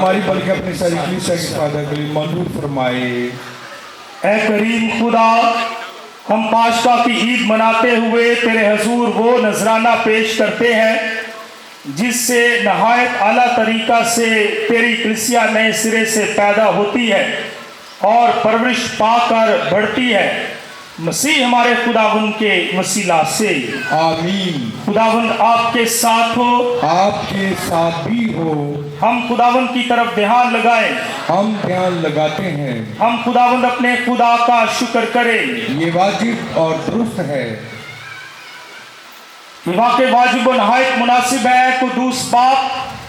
हमारी बल्कि अपनी सारी कलीसिया की फायदा के लिए मंजूर फरमाए। ऐ करीम खुदा, हम पाशका की ईद मनाते हुए तेरे हजूर वो नजराना पेश करते हैं जिससे नहायत आला तरीका से तेरी कलीसिया नए सिरे से पैदा होती है और परवरिश पाकर बढ़ती है। मसीह हमारे खुदावंद के वसीला से आमीन। खुदावंद आपके साथ हो, आपके साथ भी हो। हम खुदावंद की तरफ ध्यान लगाएं। हम ध्यान लगाते हैं। हम खुदावंद अपने खुदा का शुक्र करें। ये वाजिब और दुरुस्त है। वाकई वाजिब और नहायत मुनासिब है कुदूस बाप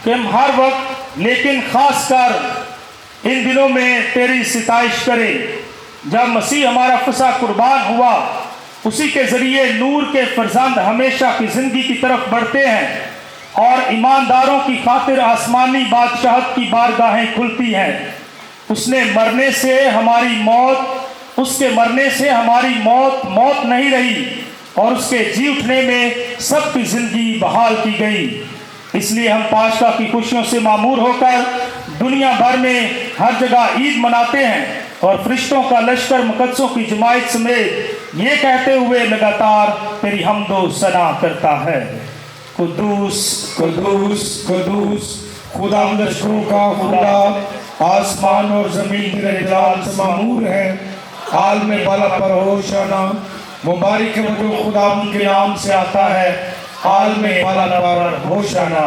कि हम हर वक्त लेकिन खासकर इन दिनों में तेरी सिताइश करें। जब मसीह हमारा फसा कुर्बान हुआ, उसी के जरिए नूर के फरजंद हमेशा की जिंदगी की तरफ बढ़ते हैं और ईमानदारों की खातिर आसमानी बादशाहत की बारगाहें खुलती हैं। उसके मरने से हमारी मौत मौत नहीं रही और उसके जी उठने में सबकी जिंदगी बहाल की गई। इसलिए हम पाशका की खुशियों से मामूर होकर दुनिया भर में हर जगह ईद मनाते हैं और फरिश्तों का लश्कर मुकद्दसों की जमायत समेत ये कहते हुए लगातार तेरी हमदो सना करता है, कुदूस कुदूस कुदूस खुदा लश्करों का खुदा, आसमान और जमीन तेरे जलाल से मामूर है। हाल में बाला पर होशाना, मुबारक है जो खुदा उनके नाम से आता है। हाल में बाला पर होशाना।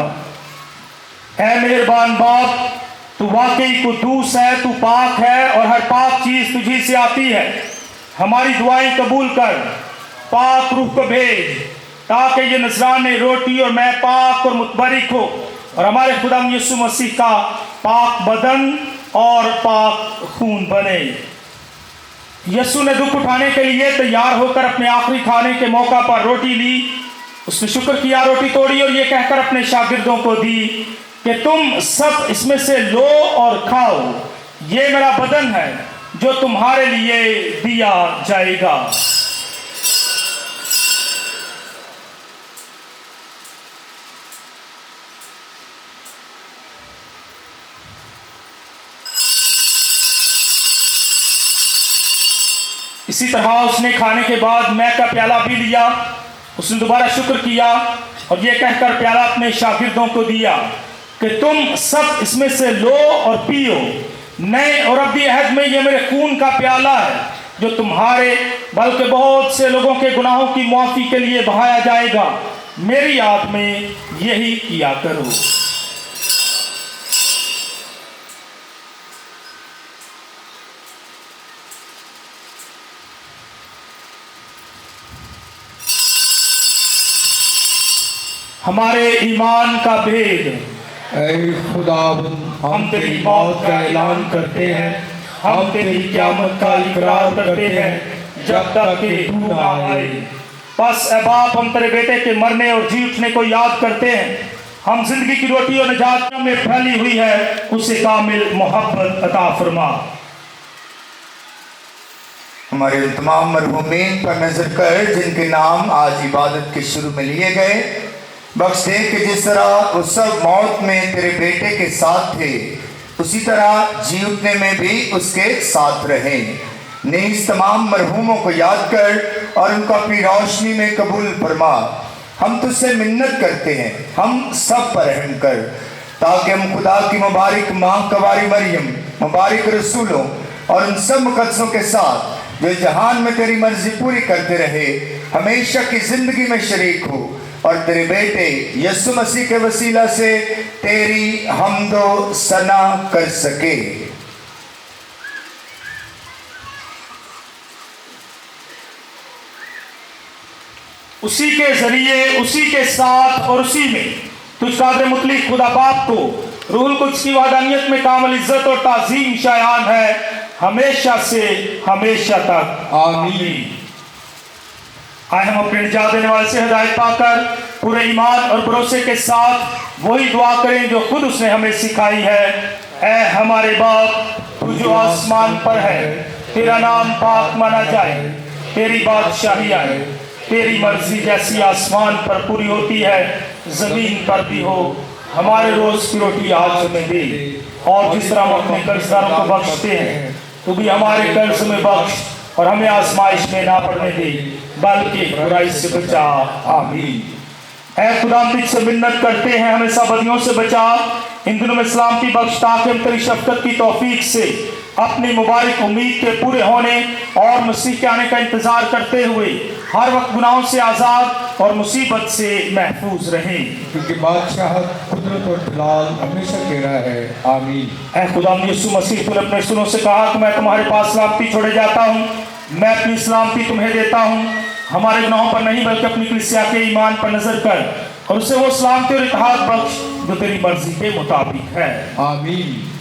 ऐ मेहरबान बाप, तू वाकई कुदूस है, तू पाक है और हर पाक चीज तुझी से आती है। हमारी दुआएं कबूल कर, पाक रूह को भेज ताकि ये नजराने रोटी और मैं पाक और मुतबरिक हो और हमारे खुदा यीशु मसीह का पाक बदन और पाक खून बने। यीशु ने दुख उठाने के लिए तैयार होकर अपने आखिरी खाने के मौका पर रोटी ली। उसने शुक्र किया, रोटी तोड़ी और ये कहकर अपने शागिर्दों को दी कि तुम सब इसमें से लो और खाओ, ये मेरा बदन है जो तुम्हारे लिए दिया जाएगा। इसी तरह उसने खाने के बाद मैं का प्याला भी लिया। उसने दोबारा शुक्र किया और यह कहकर प्याला अपने शागिर्दों को दिया कि तुम सब इसमें से लो और पियो, नए और अब्दी अहद में यह मेरे खून का प्याला है जो तुम्हारे बल्कि बहुत से लोगों के गुनाहों की मुआफी के लिए बहाया जाएगा। मेरी याद में यही किया करो। हमारे ईमान का भेद। ऐ खुदा, हम तेरी मौत का ऐलान करते हैं, हम तेरी क़यामत का इकरार करते हैं जब तक कि तू ना आए। बस ऐ बाप, हम तेरे बेटे के मरने और जी उठने को याद करते हैं। हम जिंदगी की रोटी और निजात में फैली हुई है, उसे कामिल मोहब्बत अता फरमा। हमारे तमाम मरहूमीन पर नजर कर जिनके नाम आज इबादत के शुरू में लिए गए, बख्श दे कि जिस तरह वो सब मौत में तेरे बेटे के साथ थे, उसी तरह जी उठने में भी उसके साथ रहे। नीज तमाम मरहूमों को याद कर और उनको अपनी रोशनी में कबूल फरमा। हम तुझसे मिन्नत करते हैं, हम सब पर रहम कर, ताकि हम खुदा की मुबारक माँ कवारी मरियम, मुबारक रसूलों और उन सब मुकद्दसों के साथ जो जहान में तेरी मर्जी पूरी करते रहे, हमेशा की जिंदगी में शरीक हो और तेरे बेटे यीशु मसीह के वसीला से तेरी हमदो सना कर सके। उसी के जरिए, उसी के साथ और उसी में तुझ कादर मुतलिक खुदा बाप को रूहुल कुद्स की वादानियत में कामिल इज्जत और ताज़ीम शायान है हमेशा से हमेशा तक। आमीन। आए हम अपने निजात देने वाले से हिदायत पाकर पूरे ईमान और भरोसे के साथ वही दुआ करें जो खुद उसने हमें सिखाई है। ऐ हमारे बाप, तू जो आसमान पर है, तेरा नाम पाक माना जाए, तेरी बादशाही आए, तेरी मर्जी जैसी आसमान पर पूरी होती है जमीन पर भी हो। हमारे रोज की रोटी आज हमें दे और जिस तरह हम अपने कर्जदारों को बख्शते हैं तू भी हमारे कर्ज में बख्श और हमें आजमाइश में ना पड़ने दे बल्कि बुराई से बचा। आमीन। ऐ खुदा हम तुझसे मिन्नत करते हैं हमें सब बदियों से बचा, इन दिनों में सलामती बख्श ताकि हम तेरी शफ़क़त की तौफीक से अपनी मुबारक उम्मीद के पूरे होने और मसीह के आने का इंतजार करते हुए हर वक्त गुनाहों से आज़ाद और मुसीबत से महफूज रहें, क्योंकि बादशाह कुदरत और जलाल हमेशा तेरा है। आमीन। ऐ खुदा यीशु मसीह तूने अपने सुनों से कहा कि मैं तुम्हारे पास सलामती छोड़े जाता हूँ, मैं अपनी सलामती तुम्हें देता हूँ। हमारे गुनाहों पर नहीं बल्कि अपनी कलीसिया के ईमान पर नजर कर और उसे वो सलामती और इत्तेहाद बख्श जो तेरी मर्जी के मुताबिक है। आमीन।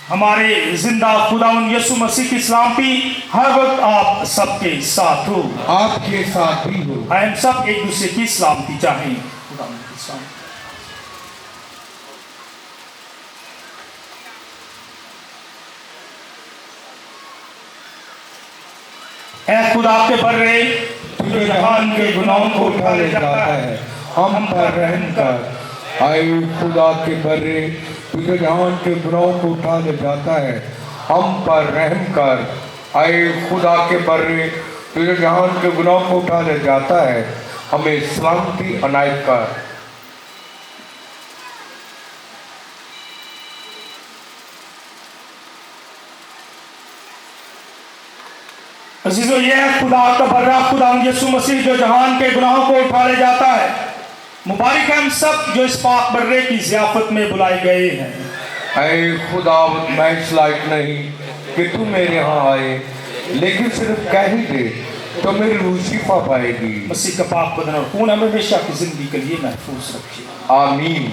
हमारे जिंदा खुदावंद यीशु मसीह की सलामती हर वक्त आप सबके साथ हो, आपके साथ भी हो। हम सब एक दूसरे की सलामती चाहें। खुदावंद की सलामती। ऐ खुदा के बर्रे तुझे जहान के गुनाहों को उठा ले जाता है, हम पर रहम कर। आए खुदा के बर्रे तुझे जहान के गुनाहों को उठा ले जाता है, हम पर रहम कर। आए खुदा के बर्रे तुझे जहान के गुनाहों को उठा ले जाता है, हमें सलामती अनायत कर। अजीजों, ये है खुदा का बर्रा खुदा यीशु मसीह जो जहान के गुनाहों को उठा ले जाता है। मुबारक है हम सब जो इस पाक बर्रे की ज़ियाफत में बुलाए गए हैं। ऐ खुदा मैं इस लायक नहीं कि तू मेरे यहाँ आए, लेकिन सिर्फ कह ही दे तो मेरी रूह शिफा पाएगी। मसीह का पाक बदन और खून हमें हमेशा की जिंदगी के लिए महफूज रखिए। आमीन।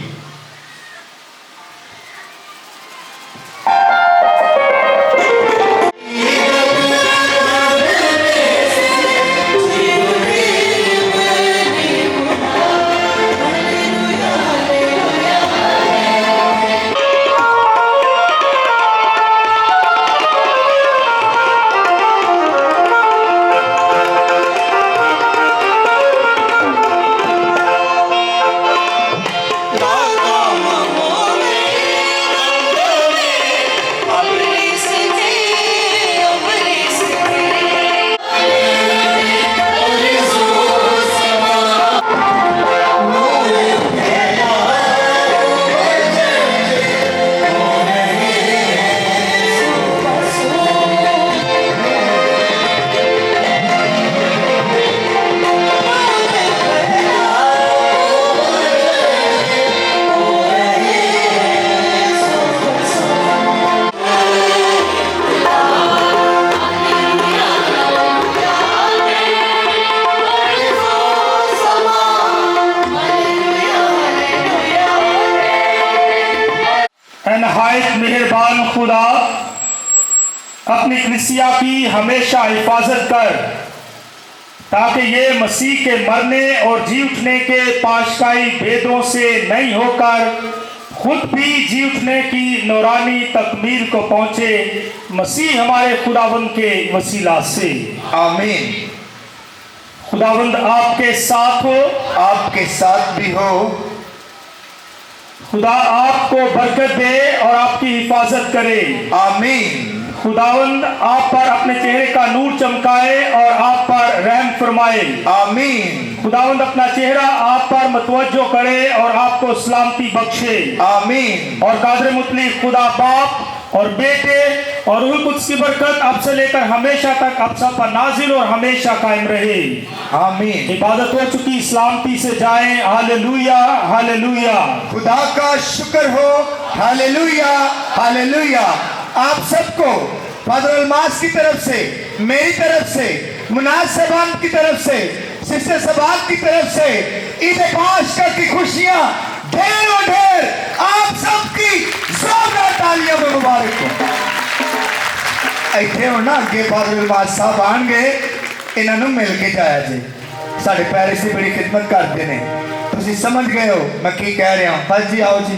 नहायत मेहरबान खुदा, अपनी कलीसिया की हमेशा हिफाजत कर ताकि ये मसीह के मरने और जी उठने के पाशकाई भेदों से नहीं होकर खुद भी जी उठने की नूरानी तकमील को पहुंचे, मसीह हमारे खुदावंद के वसीला से। आमीन। खुदावंद आपके साथ हो, आपके साथ भी हो। खुदा आपको बरकत दे और आपकी हिफाजत करे। आमीन। खुदावंद आप पर अपने चेहरे का नूर चमकाए और आप पर रहम फरमाए। आमीन। खुदावंद अपना चेहरा आप पर मतवज्जो करे और आपको सलामती बख्शे। आमीन। और कादर मुतलिक खुदा बाप और बेटे और रूह कुद्स की बरकत अब से लेकर हमेशा तक आप सब पर नाजिल और हमेशा कायम रहे। आमीन। इबादत हो चुकी सलामती से जाएं। Hallelujah, hallelujah. खुदा का शुक्र हो। Hallelujah, hallelujah. आप सबको फादर अलमास की तरफ से, मेरी तरफ से, मुनाज साहबान की तरफ से, सिस्टर सबात की तरफ से ईद पाशका की खुशियां ढेर और ढेर आप सबकी जोरदार तालियों में मुबारक हो। इतने हो ना अगे फादर अलमास साहब आन गए, इन्होंने मिल के जाया जी। साढ़े पैरिस की बड़ी खिदमत करते हैं, तुम समझ गए हो मैं की कह रहा हूँ। बस जी आओ जी।